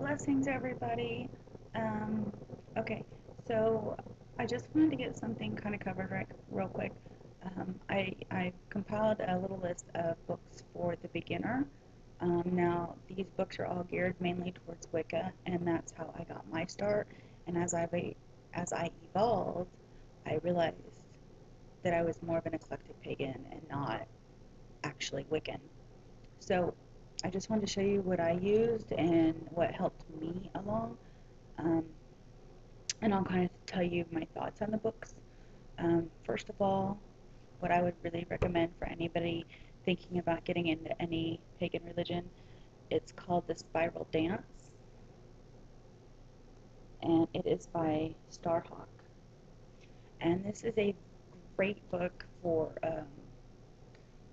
Blessings, everybody. Um, okay, so I just wanted to get something kind of covered real quick. I compiled a little list of books for the beginner. Now, these books are all geared mainly towards Wicca, and that's how I got my start. And as I evolved, I realized that I was more of an eclectic pagan and not actually Wiccan. So I just wanted to show you what I used and what helped me along. Um, and I'll kind of tell you my thoughts on the books. First of all, what I would really recommend for anybody thinking about getting into any pagan religion, it's called The Spiral Dance, and it is by Starhawk. And this is a great book for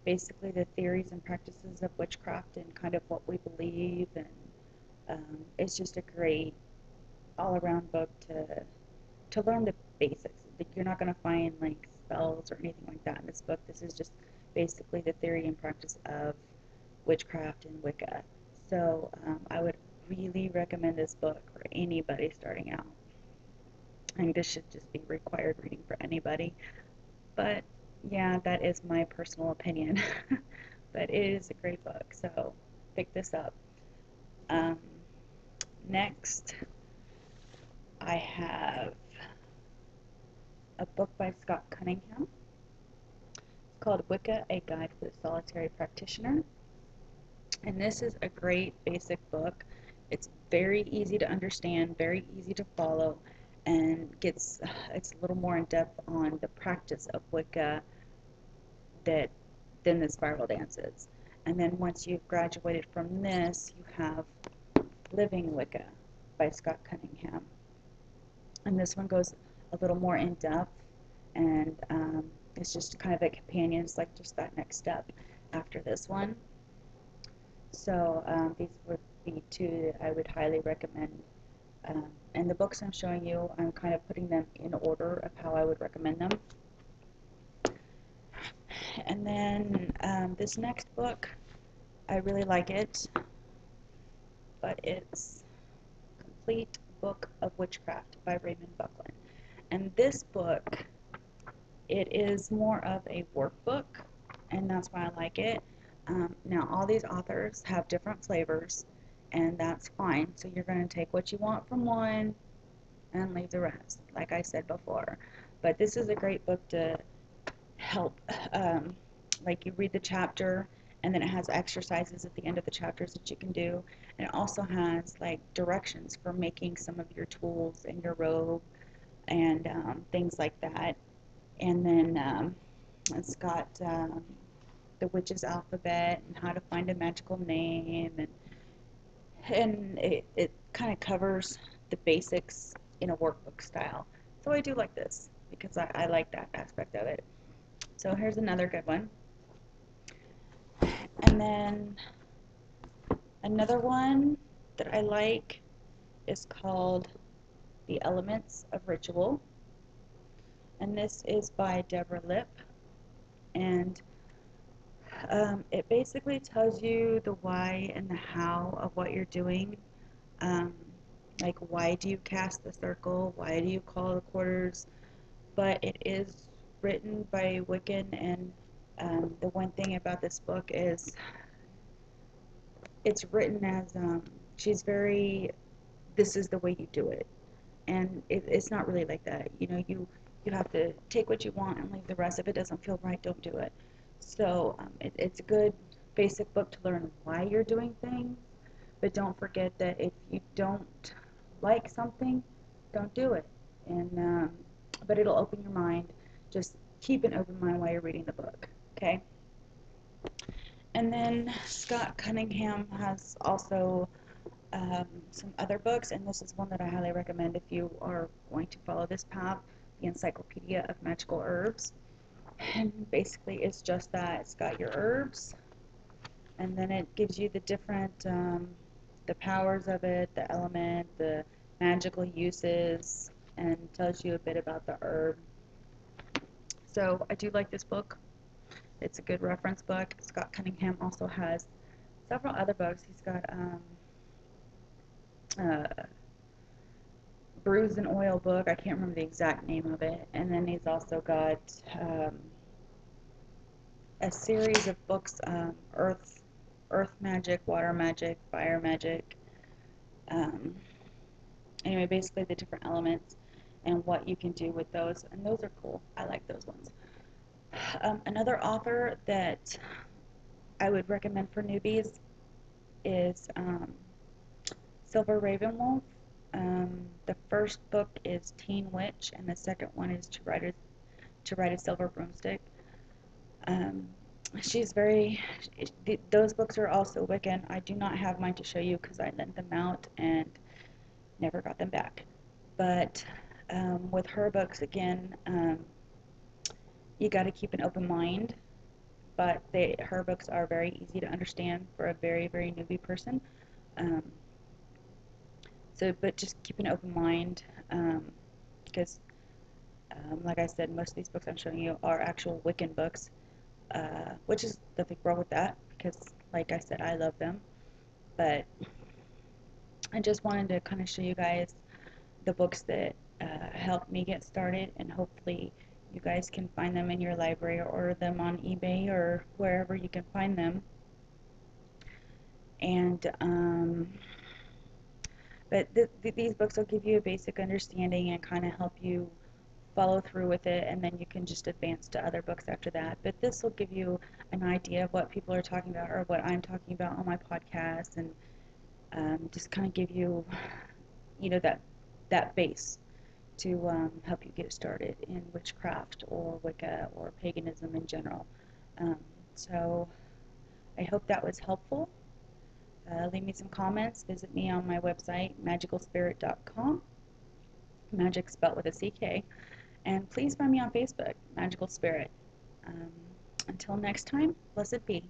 basically the theories and practices of witchcraft and kind of what we believe, and it's just a great all-around book to learn the basics. You're not going to find like spells or anything like that in this book. This is just basically the theory and practice of witchcraft and Wicca. So I would really recommend this book for anybody starting out. I think this should just be required reading for anybody. But yeah, that is my personal opinion. But it is a great book, so pick this up. Um, Next, I have a book by Scott Cunningham. It's called Wicca, A Guide for the Solitary Practitioner. And this is a great basic book. It's very easy to understand, very easy to follow, and it's a little more in depth on the practice of Wicca than the spiral dances. And then once you've graduated from this, you have Living Wicca by Scott Cunningham. And this one goes a little more in depth, and it's just kind of a companion. It's like just that next step after this one. So these would be two that I would highly recommend. And the books I'm showing you, I'm kind of putting them in order of how I would recommend them. And then this next book, I really like it, but it's Complete Book of Witchcraft by Raymond Buckland. And this book, it is more of a workbook, and that's why I like it. Now, all these authors have different flavors, and that's fine. So you're going to take what you want from one and leave the rest, like I said before. But this is a great book to help, like you read the chapter, and then it has exercises at the end of the chapters that you can do. And it also has like directions for making some of your tools and your robe and things like that. And then it's got the witch's alphabet and how to find a magical name, and it kind of covers the basics in a workbook style. So I do like this because I like that aspect of it. So here's another good one. And then another one that I like is called The Elements of Ritual. And this is by Deborah Lipp. And it basically tells you the why and the how of what you're doing. Like, why do you cast the circle? Why do you call the quarters? But it is written by Wiccan, and the one thing about this book is it's written as this is the way you do it. And it's not really like that. You have to take what you want and leave the rest. If it doesn't feel right, don't do it. So it's a good basic book to learn why you're doing things, but don't forget that if you don't like something, don't do it. And but it'll open your mind. Just keep an open mind while you're reading the book, okay? And then Scott Cunningham has also some other books, and this is one that I highly recommend if you are going to follow this path, the Encyclopedia of Magical Herbs. And basically it's just that. It's got your herbs, and then it gives you the different the powers of it, the element, the magical uses, and tells you a bit about the herb. So I do like this book. It's a good reference book. Scott Cunningham also has several other books. He's got uh, Bruise and Oil book. I can't remember the exact name of it. And then he's also got a series of books, earth magic, water magic, fire magic. Um, anyway, basically the different elements and what you can do with those. And those are cool. I like those ones. Another author that I would recommend for newbies is Silver Ravenwolf. The first book is Teen Witch, and the second one is To Ride a Silver Broomstick. Um, she's very. Those books are also Wiccan. I do not have mine to show you because I lent them out and never got them back. But with her books, again, you got to keep an open mind. But her books are very easy to understand for a very, very newbie person. Um, but just keep an open mind, because, like I said, most of these books I'm showing you are actual Wiccan books, which is nothing wrong with that, because, like I said, I love them. But I just wanted to kind of show you guys the books that helped me get started, and hopefully you guys can find them in your library or order them on eBay or wherever you can find them. And but these books will give you a basic understanding and kind of help you follow through with it, and then you can just advance to other books after that. But this will give you an idea of what people are talking about or what I'm talking about on my podcast, and just kind of give you, that base to help you get started in witchcraft or Wicca or paganism in general. Um, so I hope that was helpful. Leave me some comments. Visit me on my website, magicalspirit.com. Magic spelled with a CK. And please find me on Facebook, Magical Spirit. Um, until next time, blessed be.